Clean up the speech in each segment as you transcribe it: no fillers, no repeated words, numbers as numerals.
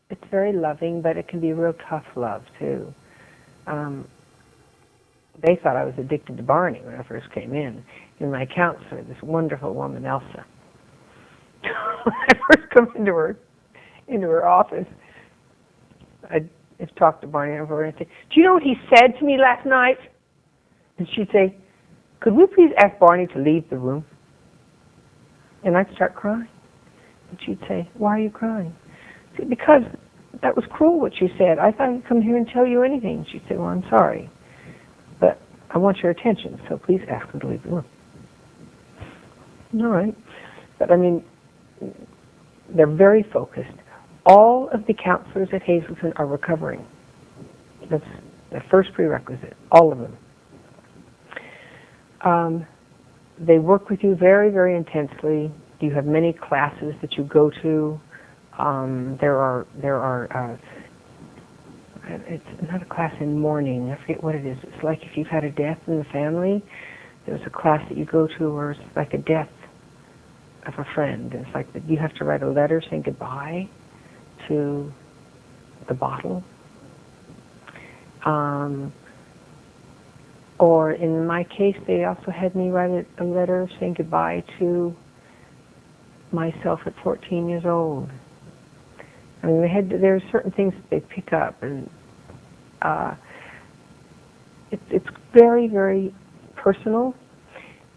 it's very loving, but it can be real tough love too. They thought I was addicted to Barney when I first came in. And my counselor, this wonderful woman, Elsa, when I first come into her office, I'd talk to Barney over and I'd say, "Do you know what he said to me last night?" And she'd say, "Could we please ask Barney to leave the room?" And I'd start crying. And she'd say, "Why are you crying?" I'd say, "Because that was cruel what you said. I thought I'd come here and tell you anything." She'd say, "Well, I'm sorry, but I want your attention, so please ask him to leave the room." All right. But I mean, they're very focused. All of the counselors at Hazelden are recovering. That's the first prerequisite, all of them. They work with you very, very intensely. You have many classes that you go to. There are it's not a class in mourning. I forget what it is. It's like if you've had a death in the family, there's a class that you go to where it's like a death of a friend. It's like that you have to write a letter saying goodbye to the bottle. Or in my case, they also had me write a letter saying goodbye to myself at 14 years old. I mean, there are certain things that they pick up, and it's very, very personal,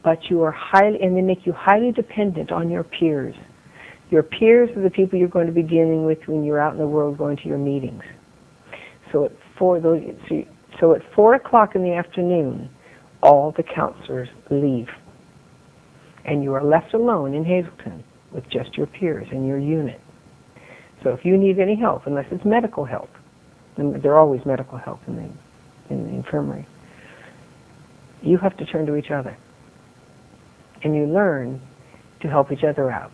but you are and they make you highly dependent on your peers. Your peers are the people you're going to be dealing with when you're out in the world going to your meetings. So at 4 o'clock in the afternoon, all the counselors leave, and you are left alone in Hazelden with just your peers and your unit. So if you need any help, unless it's medical help, and there are always medical help in the infirmary, you have to turn to each other. And you learn to help each other out.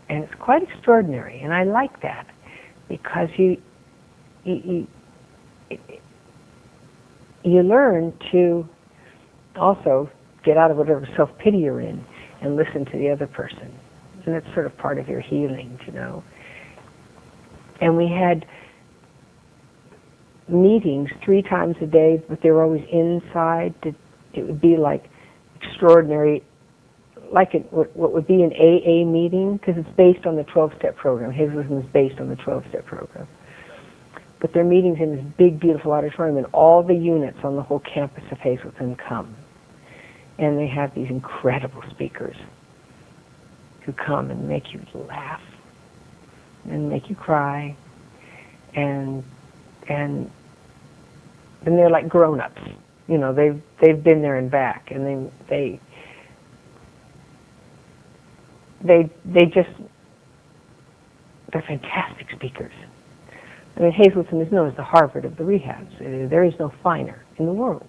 And it's quite extraordinary, and I like that, because you learn to also get out of whatever self-pity you're in and listen to the other person. And it's sort of part of your healing, you know. And we had meetings 3 times a day, but they were always inside. It would be like extraordinary, like what would be an AA meeting, because it's based on the 12-step program. Hazelden is based on the 12-step program. But they're meetings in this big, beautiful auditorium, and all the units on the whole campus of Hazelden come. And they have these incredible speakers who come and make you laugh and make you cry, and then they're like grown-ups. You know, they've been there and back, and they're fantastic speakers. I mean, Hazelden is known as the Harvard of the rehabs. There is no finer in the world.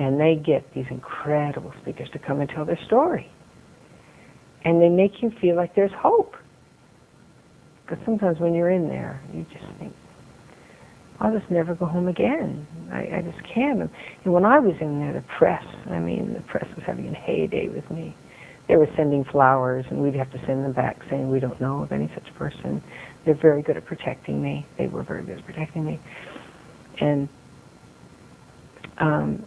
And they get these incredible speakers to come and tell their story. And they make you feel like there's hope. Because sometimes when you're in there, you just think, I'll just never go home again. I just can't. And when I was in there, the press was having a heyday with me. They were sending flowers, and we'd have to send them back saying we don't know of any such person. They're very good at protecting me. They were very good at protecting me. And I'm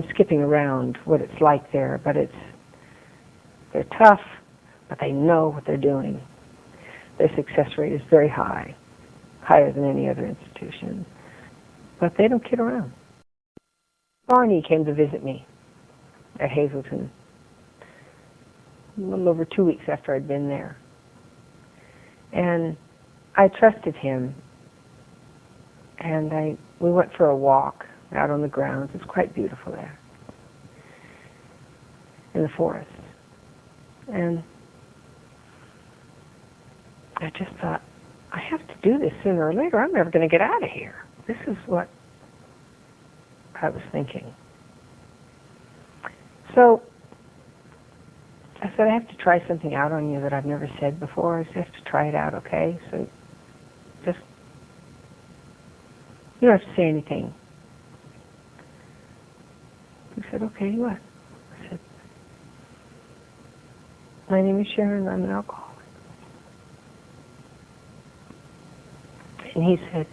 skipping around what it's like there, but they're tough, but they know what they're doing. Their success rate is very high, higher than any other institution. But they don't kid around. Barney came to visit me at Hazelden a little over 2 weeks after I'd been there. And I trusted him, and we went for a walk out on the grounds. It's quite beautiful there in the forest. And I just thought, I have to do this sooner or later. I'm never going to get out of here. This is what I was thinking. So I said, I have to try something out on you that I've never said before. I said, I have to try it out, okay? So just, you don't have to say anything. He said, okay, what? I said, my name is Sharon, I'm an alcoholic. And he said,